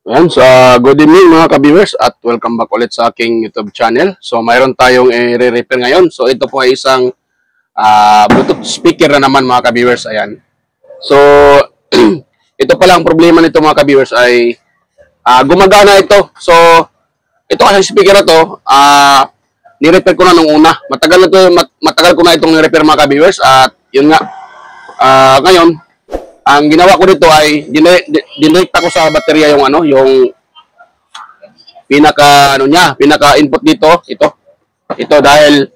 Ayan, so good evening mga ka-viewers at welcome back ulit sa aking YouTube channel. So mayroon tayong i-repair ngayon. So ito po ay isang Bluetooth speaker na naman mga ka-viewers. Ayan. So ito pala ang problema nito mga ka-viewers ay gumagana ito. So ito kasi speaker na to, ni-repair ko na nung una. Matagal ko na itong ni-repair mga ka-viewers at yun nga, ngayon ang ginawa ko dito ay dinirect ko sa baterya yung yung pinaka input dito, ito dahil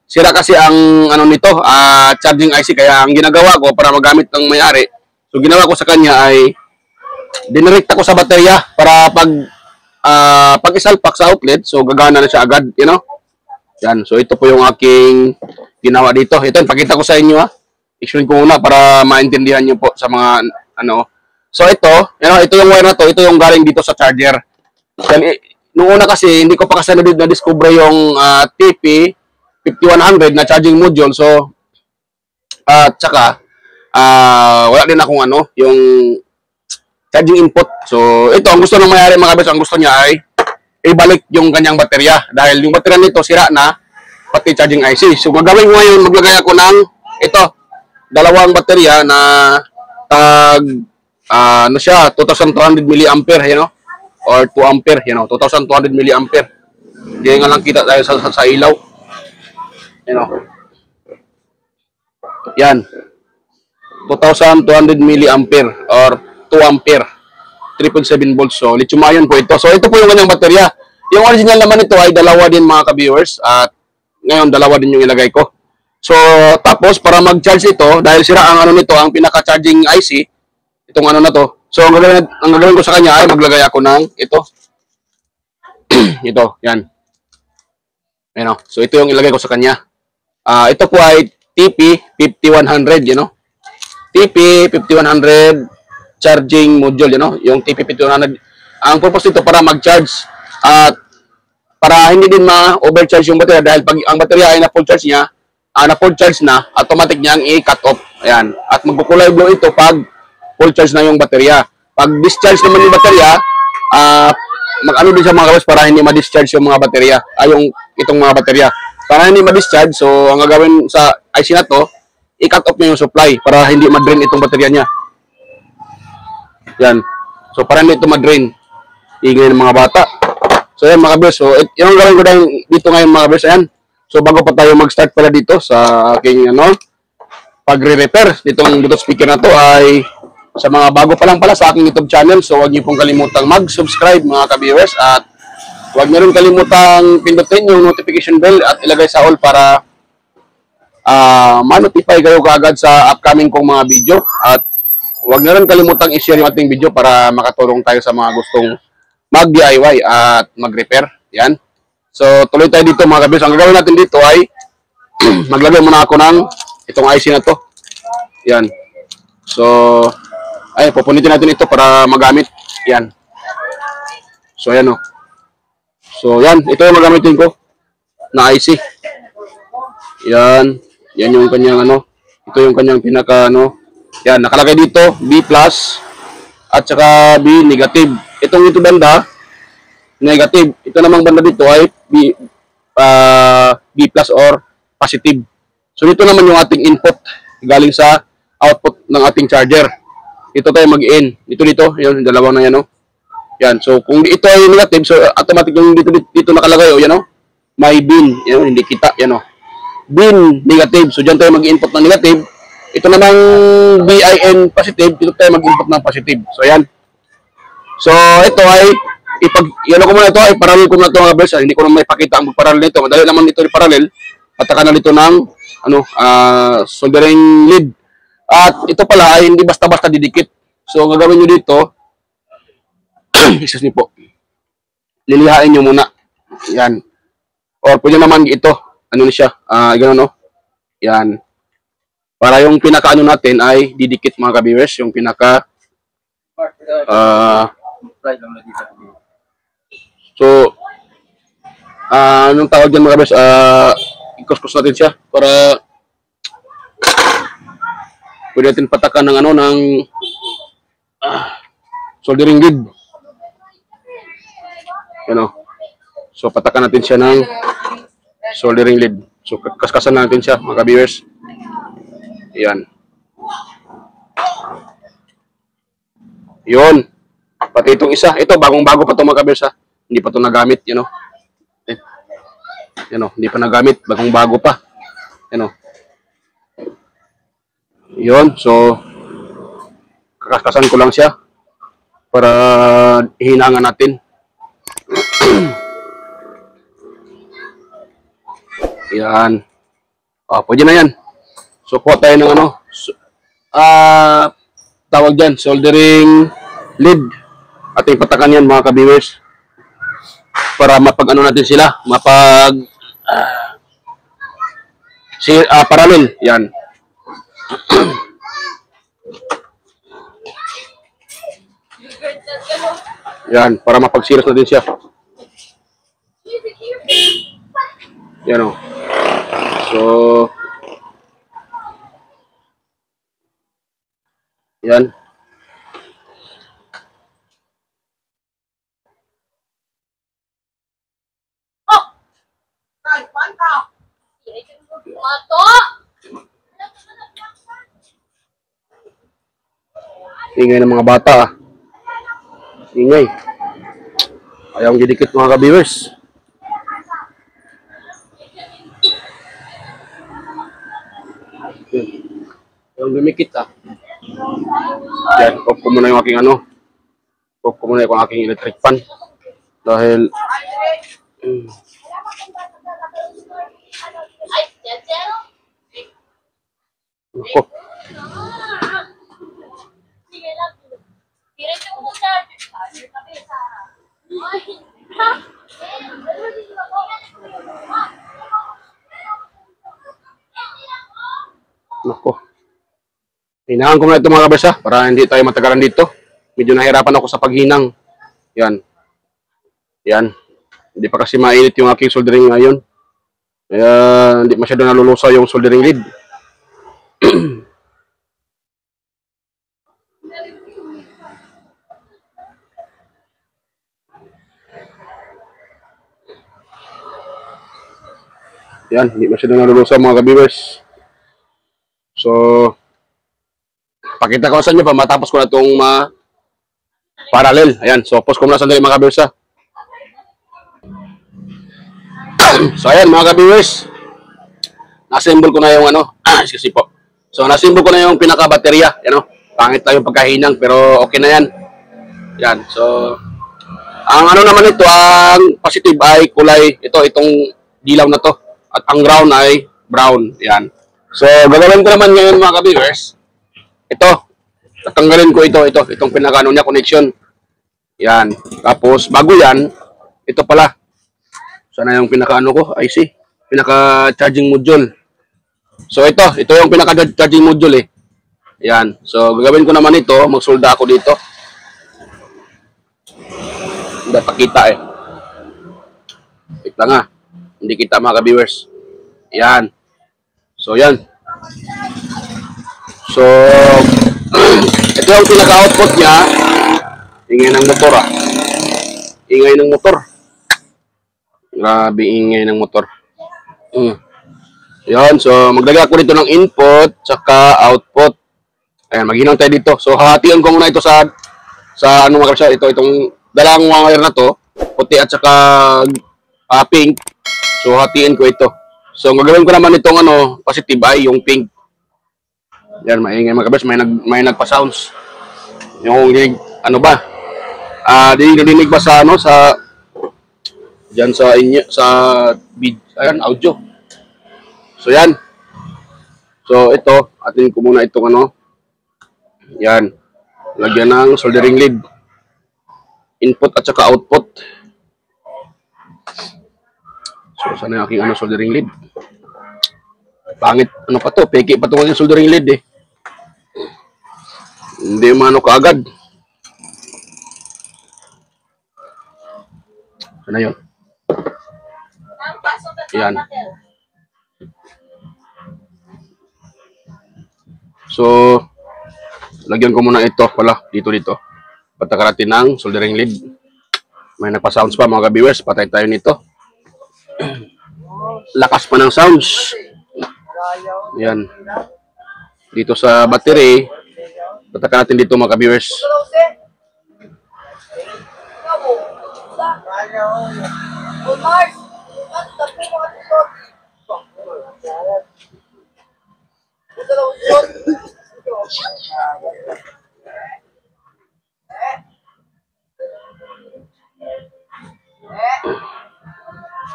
sira kasi ang nito, charging IC, kaya ang ginagawa ko para magamit ng may-ari. So ginawa ko sa kanya ay dinirect ko sa baterya para pag isalpak sa outlet, so gagana na siya agad, Yan, so ito po yung aking ginawa dito. Ito, pakita ko sa inyo explain ko muna para maintindihan niyo po sa mga So ito yung wire na to, ito yung galing dito sa charger. Then, nung una kasi hindi ko pa kasi na-discover yung TP 5100 na charging module. So tsaka wala din akong yung charging input. So ito ang gusto ng may-ari mga kabis, ang gusto niya ay ibalik yung kanyang baterya dahil yung baterya nito sira na, pati charging IC. So gagawin ko ngayon, maglagay ako ng dalawang baterya na siya 2200 mAh, or 2 ampere, 2200 mAh. Hindi nga lang kita tayo sa ilaw. Yan. 2200 mAh or 2 ampere. 3.7 volts. So lithium ion po ito. So ito po yung kanyang baterya. Yung original naman ito ay dalawa din mga ka-viewers, at ngayon dalawa din yung ilagay ko. So, tapos, para mag-charge ito, dahil sira ang nito, ang pinaka-charging IC, itong na to. So, ang gagawin ko sa kanya ay maglagay ako ng ito. Ito, yan. Ayan, so, ito yung ilagay ko sa kanya. Ito po ay TP5100, TP5100 charging module, yung TP5100. Ang purpose nito para mag-charge at para hindi din ma-overcharge yung baterya, dahil pag ang baterya ay na-full charge niya, na-full charge na, automatic niyang i-cut off. Ayan. At magkukulay blue ito pag full charge na yung baterya. Pag discharge naman yung baterya, mag-ano din siya mga kabis para hindi ma-discharge yung mga baterya. Itong mga baterya. Para hindi ma-discharge, so ang gagawin sa IC na to, i-cut off niya yung supply para hindi ma-drain itong baterya niya. Yan. So para hindi ito ma-drain. Ingay ng mga bata. So yan mga kabis. So yung gawin ko dito ngayon mga kabis, ayan. So bago pa tayo mag-start pala dito sa aking pagre-repair nitong Bluetooth speaker na to, ay sa mga bago pa lang pala sa aking YouTube channel, so huwag niyo pong kalimutang mag-subscribe mga ka-viewers, at huwag niyo rin kalimutang pindutin yung notification bell at ilagay sa all para ma-notify kayo kaagad sa upcoming kong mga video, at huwag niyo rin kalimutang i-share yung ating video para makatulong tayo sa mga gustong mag-DIY at mag-repair. Yan. So, tuloy tayo dito mga kabis. Ang gagawin natin dito ay maglagay muna ako ng itong IC na to. Yan. So, pupunitin natin ito para magamit. Yan. So, yan So, yan. Ito yung magamitin ko na IC. Yan. Yan yung kanyang Ito yung kanyang pinaka Yan. Nakalagay dito B+, at saka B negative. Itong ito banda negative. Ito namang banda dito ay B plus or positive. So dito naman yung ating input galing sa output ng ating charger. Ito tayo mag-in. Dito, yun, dalawang na yan, Yan. So kung ito ay negative, so automatic yung dito nakalagay, yan, may bin. Yan, hindi kita, yan, bin negative. So diyan tayo mag-input ng negative. Ito namang BIN positive, dito tayo mag-input ng positive. So yan. So ito ay ko muna ito, ay parallel ko na ito mga kabis. Hindi ko na may pakita ang parallel nito. Madali naman ito parallel. Pataka na dito ng soldering lead. At ito pala ay hindi basta-basta didikit. So ang gagawin nyo dito, excuse me po, lilihain nyo muna. Yan. Or pwede naman ito, siya, gano'n, Yan. Para yung pinaka natin ay didikit mga ka-viewers, yung pinaka so anong tawag dyan mga kabis, ikuskus natin siya para pwede natin patakan ng ng soldering lead. Yan o. So, patakan natin siya ng soldering lead. So, kaskasan natin siya, mga ka-viewers. Yan. Yun. Pati itong isa. Ito, bagong-bago pa ito, mga ka-viewers, ha. Hindi pa ito nagamit, you know. Yan o, hindi pa nagamit. Bagong-bago pa. Yan o. Yun. So, kakaskasan ko lang siya para hihinangan natin. Yan. Pwede na yan. So, kuha tayo ng ano. Tawag dyan, soldering lead. Ating patakan yan, mga ka-viewers. Para mapag-ano natin sila. Parallel. Yan. Yan, para mapag-series natin siya. Yan o. So, yan. Ingay ng mga bata, ah. Ingay. Ayaw gidikit, mga ka-viewers. Ayaw lumikit, ah. Yan, off ko muna yung aking ano. Off ko muna yung aking electric fan. Dahil ako. Nako. Hinahan ko na ito, mga kabasa, para hindi tayo matagalan dito. Medyo nahirapan ako sa paghinang. Yan. Yan. Hindi pa kasi mainit yung aking soldering ngayon. Kaya hindi masyado nalulusaw yung soldering lead. Yan, hindi masyado nalulusaw, mga ka-viewers. So, pakita ko sa inyo pa matapos ko na itong parallel. Ayan, so post ko muna sandali, mga ka-viewers, ha. So, ayan, mga ka-viewers. Nasimple ko na yung ano. Excuse po. So, nasimple ko na yung pinaka-baterya. Yan o. Pangit lang yung pagkahinang, pero okay na yan. Yan, so ang ano naman ito, ang positive ay kulay, itong dilaw na to. At ang ground ay brown. Yan. So, gagawin ko naman ngayon, mga ka-viewers. Ito. Tatanggalin ko itong pinaka-ano niya, connection. Yan. Tapos, bago yan, ito pala. Sana yung pinaka-ano ko, IC. Pinaka-charging module. So, ito yung pinaka-charging module, eh. Yan. So, gagawin ko naman ito, magsolda ako dito. Hindi pakita, eh. Kita nga. Hindi kita, mga ka-viewers. Yan. So, yan. So, ito yung pinaka-output niya. Ingay ng motor, ah. Ingay ng motor. Grabe ingay ng motor. Yan. So, maglagay ako dito ng input tsaka output. Ayan, maghinang tayo dito. So, hahatian ko muna ito sa ano, mga kapsa, itong dalawang wire na to, puti at saka pink. So, hatiin ko ito. So, gagawin ko naman itong ano, positive ay yung pink. Yan, maingay, mga kapsa, may nagpa-sounds. Yung ano ba? Dinig ba sa ano, diyan sa inyo, ayan, audio. So, yan. So, ito, atin ko muna itong ano. Yan. Lagyan ng soldering lead. Input at saka output. So, sana yung aking ano, soldering lead. Pangit, ano pa to? Peke pa itong soldering lead, eh. Hindi mano kaagad. Sana yun. Yan. So, lagyan ko muna ito pala, dito. Patakan natin ng soldering lead. May nagpa-sounds pa mga ka-viewers. Patay tayo nito. Lakas pa ng sounds. Yan. Dito sa battery. Patakan natin dito mga ka-viewers.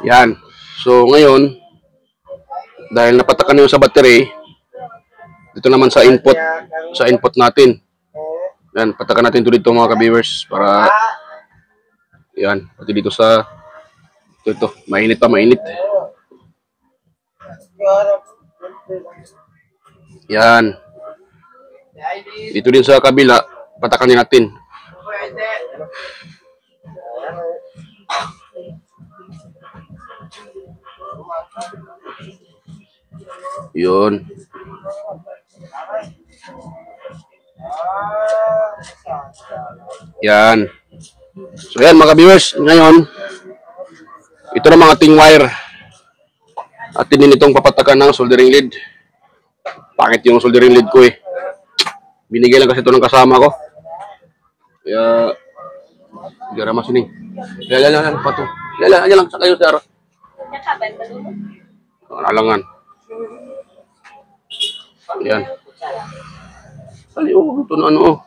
Yan. So ngayon, dahil napatakan yun sa battery, dito naman sa input natin. Yan, patakan natin ito dito mga ka-viewers para yan, pati dito sa ito, mainit pa, mainit. Yan. Dito din sa kabila, patakan din natin. Yun. Yan. So yan mga viewers, ngayon ito na mga ating wire. Atin din itong papatakan ng soldering lead. Pangit yung soldering lead ko eh. Binigay lang kasi ito ng kasama ko. Kaya gara mas ini. Yan pato. Yan lang sa kayo sir. Alangan. Yan. Sali ito na ano.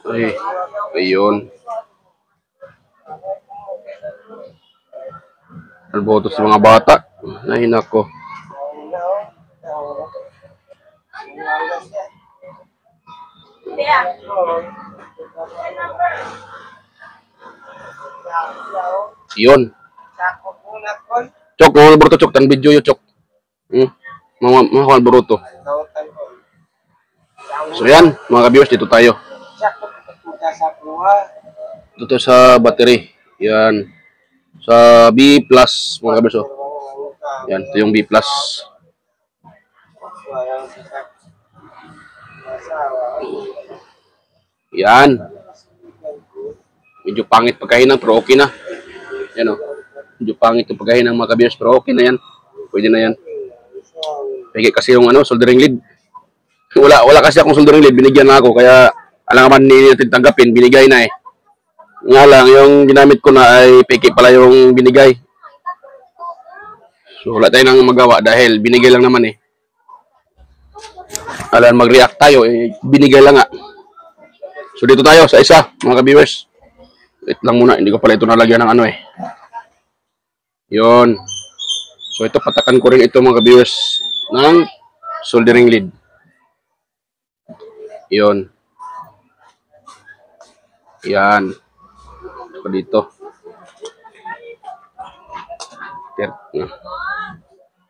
Ay, ayun. Alboto sa mga bata. Nahinak ko. Yun. Chok, mga Alboto, chok. Tan video yun, chok. Mga Alboto. So yan, mga ka-viewers, dito tayo. Dito sa battery. Yan. Sa B+, mga ka-viewers. Yan, ito yung B+. Yan. Medyo pangit pagkahinang pero okay na. Yan o. Medyo pangit yung pagkahinang mga ka-viewers pero okay na yan. Pwede na yan. Pwede kasi yung soldering lead. Wala kasi akong soldering lead. Binigyan na ako. Kaya alam naman hindi natin tanggapin. Binigay na eh. Nga lang, yung ginamit ko na ay peke pala yung binigay. So wala tayong magawa dahil binigay lang naman eh. Alam mag-react tayo eh. Binigay lang nga. So dito tayo sa isa, mga ka-viewers. Wait lang muna, hindi ko pala ito nalagyan ng ano eh. Yun. So ito, patakan ko rin ito mga ka-viewers ng soldering lead. Yun. Yan. So dito.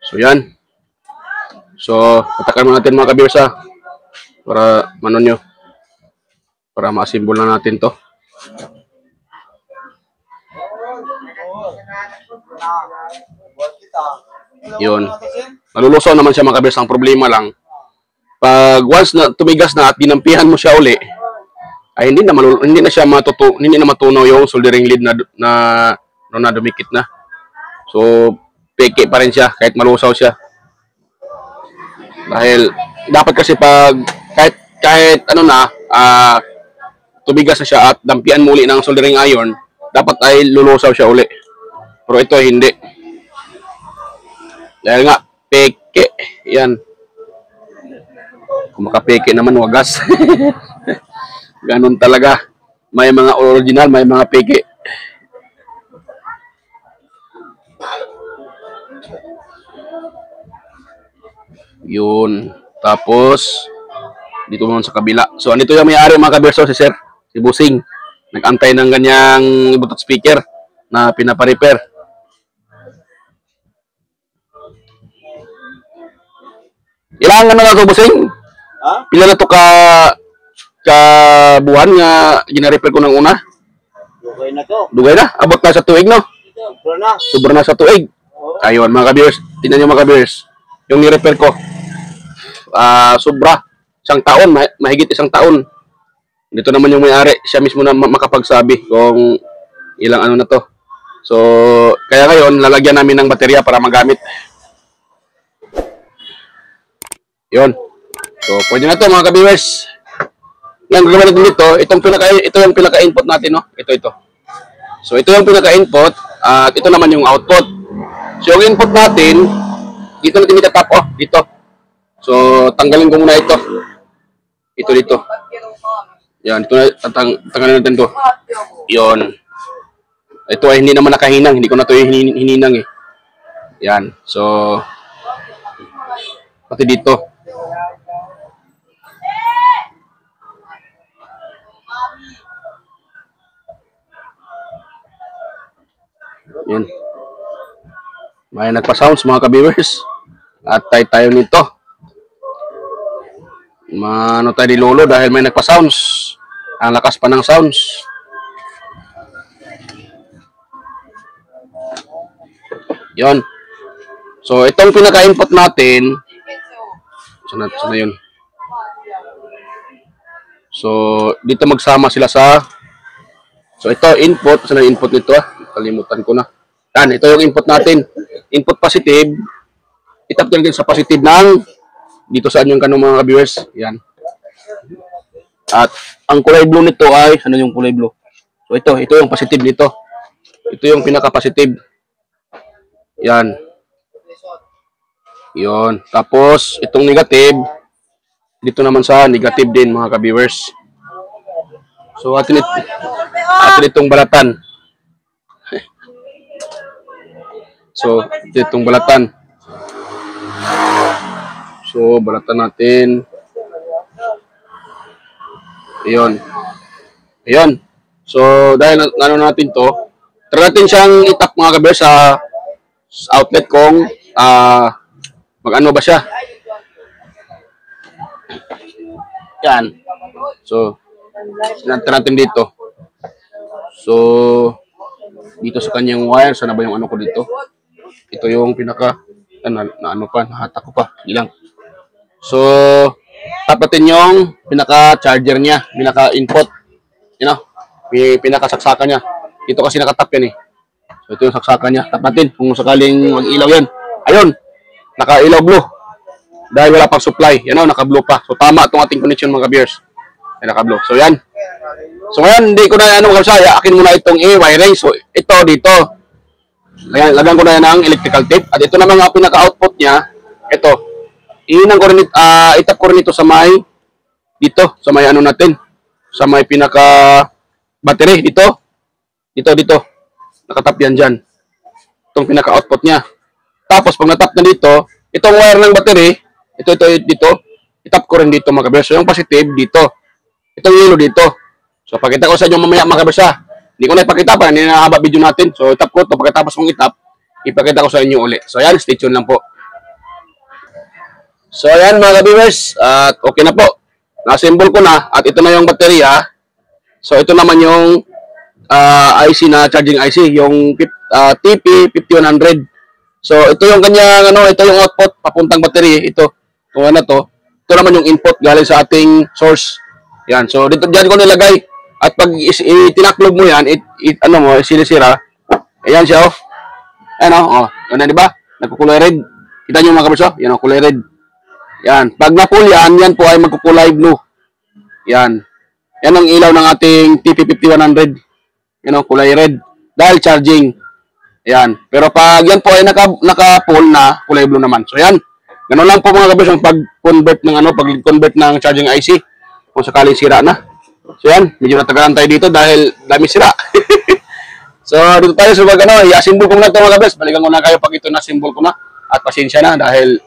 So yan. So patakan mo natin mga ka-viewers ha. Para manon nyo. Para ma-assemble na natin to. Yun. Nalulusaw naman siya mga ka-viewers. Ang problema lang, pag once na tumigas na at ginampihan mo siya uli, ay hindi na siya matunaw yung soldering lead na dumikit na. So peke pa rin siya kahit malusaw siya. Dahil dapat kasi pag kahit ano na tumigas na siya at dampian muli ng soldering iron, dapat ay lulusaw siya uli. Pero ito ay hindi. Dahil nga, peke. Yan. Kung makapeke naman, wagas. Ganon talaga. May mga original, may mga peke. Yun. Tapos, dito naman sa kabila. So, andito yung may-ari mga ka-viewers, si Sir. Si Busing. Nag-antay ng ganyang Bluetooth speaker na pinapa-repair. Ilang ano na ito, Busing? Ha? Pila na ito ka buwan nga gina-repair ko ng una? Dugay na to. Dugay na? Abot na sa tuig, no? Sobra na. Sobra na sa tuig. Ayun, mga ka-viewers. Tingnan nyo mga ka-viewers. Yung ni-repair ko. Sobra. Isang taon. Mahigit isang taon. Dito naman yung may-ari, siya mismo na makapagsabi kung ilang ano na to. So, kaya ngayon, lalagyan namin ng baterya para magamit. Yon. So, pwede na to mga ka-viewers. Yan, gagawin natin dito. Ito yung pinaka-input natin, no? Ito. So, ito yung pinaka-input at ito naman yung output. So, yung input natin, dito natin itatap, dito. So, tanggalin ko muna ito. Ito dito. Yan, ito na, tanggalin natin to. Yon. Ito ay hindi naman nakahinang. Hindi ko na ito hininang eh. Yan. So, pati dito. Yan. May nagpa-sounds mga ka-viewers. At tayo nito. Ano tayo ni Lolo dahil may nagpa-sounds. Ang lakas pa ng sounds. Yon. So, itong pinaka-input natin. Sana yun. So, dito magsama sila sa. So, ito input. Sana yung input nito Kalimutan ko na. Yan, ito yung input natin. Input positive. Itap din sa positive ng dito saan yung kanong mga viewers. Yan. At ang kulay blue nito ay ano yung kulay blue? So, ito yung positive nito. Ito yung pinaka-positive. Yan. Yon. Tapos, itong negative, dito naman sa negative din, mga ka-viewers. So, atin itong balatan. So, itong balatan. So, balatan natin. Ayan. Ayan. So, dahil ano natin to, try natin siyang itap mga ka-viewers sa outlet kung mag-ano ba siya. Yan. So, sinanta natin dito. So, dito sa kanyang wire, sana ba yung ano ko dito? Ito yung pinaka, nahatak ko pa. Ilang. So, tap natin yung pinaka-charger niya, pinaka-input. You know, pinaka-saksakan niya. Ito kasi nakatap yan eh. So, ito yung saksakan niya. Tap natin kung sakaling mag-ilaw yan. Ayun, naka-ilaw blue. Dahil wala pang supply. Yan o, naka-blue pa. So, tama itong ating connection mga ka-beers. Ay, naka-blue. So, yan. So, ngayon, hindi ko na akin muna itong i-wiring. So, ito dito. Lagyan ko na yan ng electrical tape. At ito naman ang pinaka-output niya. Ito. Itap ko rin ito sa may dito. Sa may ano natin. Sa may pinaka-battery. Dito. Dito. Nakatap yan dyan. Itong pinaka-output niya. Tapos, pag natap na dito, itong wire ng battery, ito, dito, itap ko rin dito mga kabersa. So, yung positive, dito. Itong yellow dito. So, pakita ko sa inyo mamaya mga kabersa. Hindi ko na ipakita pa, hindi na haba video natin. So, itap ko ito. Pagkatapos kong itap, ipakita ko sa inyo uli. So, yan, stay tuned lang po. So, yan mga kabibers. At okay na po. Na-assemble ko na. At ito na yung baterya. So, ito naman yung IC na charging IC. Yung TP5100. So, ito yung kanyang, ito yung output, papuntang battery. Ito, kung ano to. Ito naman yung input galing sa ating source. Yan. So, dyan ko nilagay. At pag tinaklob mo yan, sinisira. Ayan siya, oh. Ayan, oh. Yan na, di ba? Nagkukulay red. Kita nyo mga kaberso? Yan, oh, kulay red. Yan. Pag na-full yan po ay magkukulay blue. Yan. Yan ang ilaw ng ating TP5100. Yan, oh, kulay red. Dahil charging. Yan. Pero pag yan po ay naka-full na, kulay blue naman. So yan. Ganun lang po mga kabis yung pag-convert ng charging IC kung sakaling sira na. So yan, medyo natagalan tayo dito dahil dami sira. So dito tayo sa i-assemble ko na ito mga kabis. Balikan ko na kayo pag ito na-assemble ko na. At pasensya na dahil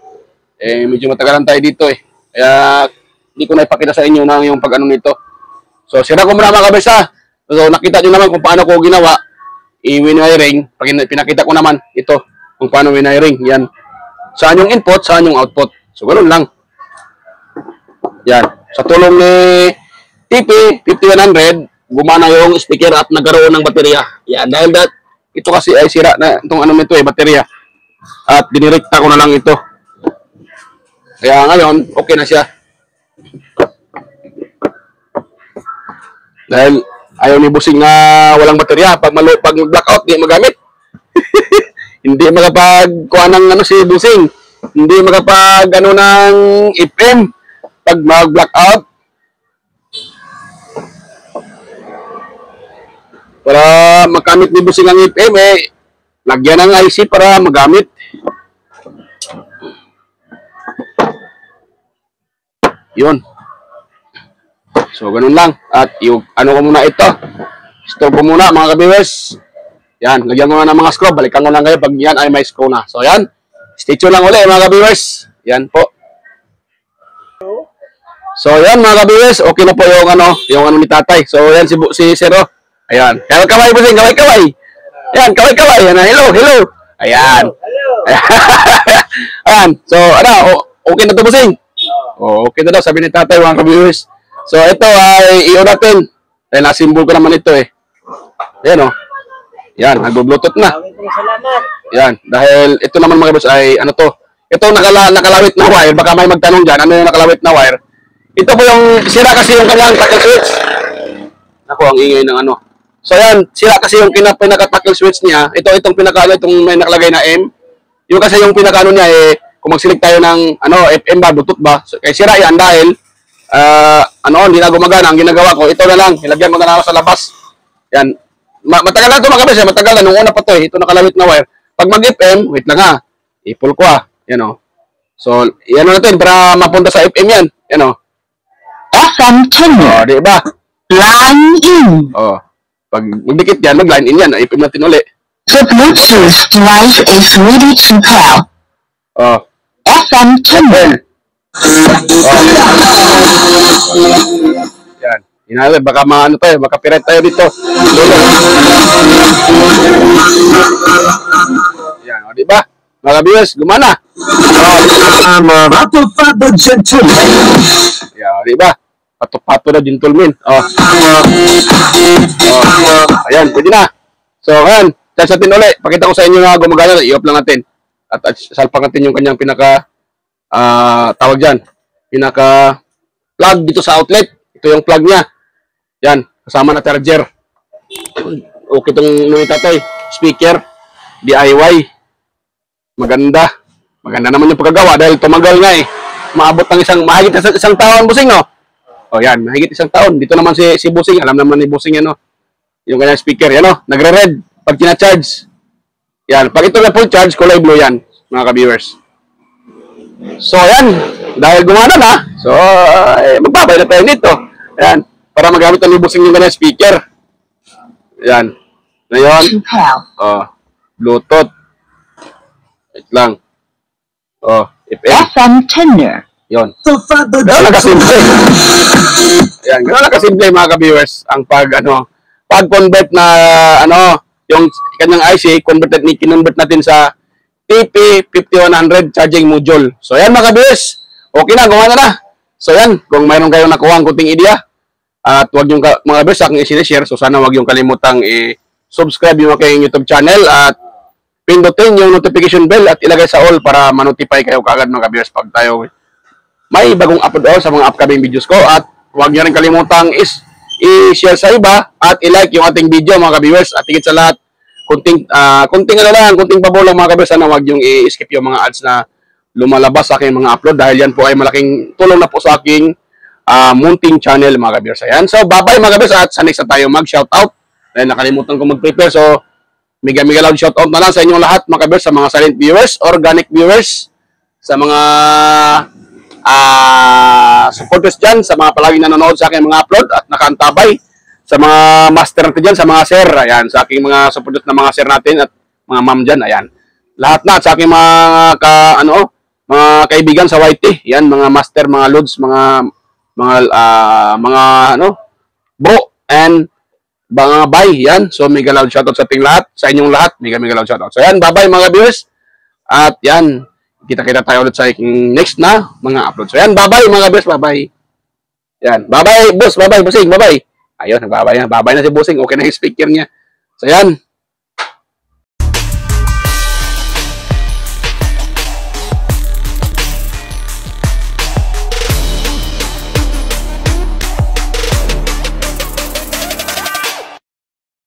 medyo matagalan tayo dito eh. Kaya hindi ko na ipakita sa inyo na yung pag-ano nito. So sira ko muna mga kabis ha. So nakita nyo naman kung paano ko ginawa. I-wiring, pinakita ko naman ito kung paano wiring. Yan. Saan yung input, saan yung output. So, ganoon lang. Yan. Sa tulong ni TP5100, gumana yung speaker at nagkaroon ng baterya. Yan. Dahil ito kasi ay sira na itong nito baterya. At dinirekta ko na lang ito. Kaya ngayon, okay na siya. Dahil ayaw ni Busing na walang baterya. Pag mag-blackout, di magamit. Hindi makapag-kuha ng ano si Busing. Hindi makapag ano ng FM. Pag mag-blackout. Para magamit ni Busing ang FM, lagyan ng IC para magamit. Yun. So, ganun lang. At yung, ano ko muna ito. Store ko muna, mga ka-viewers. Yan, lagyan mo na ng mga screw. Balikan ko lang kayo pag yan ay may screw na. So, yan. Stay tuned lang ulit, mga ka-viewers. Yan po. So, yan, mga ka-viewers. Okay na po yung ano ni tatay. So, yan, si Zero. Ayan. Kaway-kaway po sing, kaway-kaway. Yan, kaway-kaway. Yan, hello, hello. Ayan. Hello. Ayan. So, ano, okay na to po sing. Oh, okay na daw, sabi ni tatay, mga ka-viewers. So, ito ay i-on natin. Dahil nasimbol ko naman ito Ayan Yan, nag-bluetooth na. Salamat. Yan, dahil ito naman mga boss ay ano to. Ito nakalawit na wire. Baka may magtanong dyan, ano yung nakalawit na wire? Ito po yung, sira kasi yung kanyang tackle switch. Ako, ang ingay ng ano. So yan, sira kasi yung pinaka-tackle switch niya. Itong pinaka-ano, itong may nakalagay na M. Yung kasi yung pinaka-ano niya kung mag-select tayo ng FM ba, Bluetooth ba. So, kaya sira yan dahil hindi na gumagana. Ang ginagawa ko, ito na lang. Ilagyan ko na lang sa labas. Yan. Matagal na ito mga kabis. Matagal na. Nung una pa ito Ito nakalawit na wire. Pag mag-FM, wait lang i-pull ko Yan So, yan natin para mapunta sa FM yan. Yan FM tuner. Di ba? Line in. Pag magdikit yan, mag-line in yan. FM natin uli. The Bluetooth device is ready to pair. FM tuner. Yan. Inalit, baka maano tayo, baka pirate tayo dito. Yan, di ba? Mga viewers, gumana. Yan, di ba? Pato-pato na gentleman. Ayan, pwede na. So, ayan, charge natin ulit. Pakita ko sa inyo na gumagana. I-off lang natin. At salpak natin yung kanyang tawag dyan, pinaka-plug dito sa outlet. Ito yung plug niya. Yan, kasama na charger. Okay itong tatay. Speaker, DIY. Maganda. Maganda naman yung pagkagawa dahil tumagal nga Maabot ng mahigit isang taon, Busing, yan, mahigit isang taon. Dito naman si Busing, alam naman ni Busing yung kanyang speaker, nagre-red pag tina-charge. Yan, pag ito na full charge, kulay blue yan, mga ka-viewers. So, ayan. Dahil gumana na, so, magbabay na tayo dito. Ayan. Para magamit ang Busing yung kanyang speaker. Ayan. Ngayon, Bluetooth. Wait lang. FM tuner. Yun. Gano'n lang kasimple. Ayan. Gano'n lang kasimple, mga ka-viewers. Ang pag-convert na, yung kanyang IC, kinonvert natin sa TP5100 charging module. So, yan mga ka-viewers. Okay na, gumana na. So, yan. Kung mayroon kayong nakuha ang kunting idea, at wag yung mga viewers aking i-share. So, sana wag yung kalimutang i-subscribe yung aking YouTube channel at pindutin yung notification bell at ilagay sa all para ma-notify kayo kagad mga ka-viewers pag tayo may bagong upload sa mga upcoming videos ko. At wag nyo rin kalimutang i-share sa iba at i-like yung ating video mga ka-viewers. At higit sa lahat, kunting pabor lang mga kabers, sana wag yung i-skip yung mga ads na lumalabas sa aking mga upload dahil yan po ay malaking tulong na po sa aking munting channel mga kabers. Ayan. So, bye-bye mga kabers at sa next na tayo mag-shoutout. Dahil nakalimutan ko mag-prepare. So, mega loud shoutout na lang sa inyong lahat mga kabers, sa mga silent viewers, organic viewers, sa mga supporters dyan, sa mga palaging nanonood sa aking mga upload at nakaantabay, sa mga master natin dyan, sa mga sir, ayan, sa aking mga supporters na mga sir natin at mga ma'am dyan, ayan. Lahat na, sa aking mga kaibigan sa YT, ayan, mga master, mga loads, mga bro, and mga bay, yan. So, mega loud shoutout sa ating lahat, sa inyong lahat, mega loud shoutout. So, yan, bye-bye mga viewers. At yan, kita-kita tayo ulit sa aking next na mga upload. So, yan, bye-bye mga viewers, bye-bye. Yan, bye-bye, boss, bye-bye, Busing, bye-bye. Ayun, nagbabay na. Babay na si Busing. Okay na yung speaker niya. So, yan.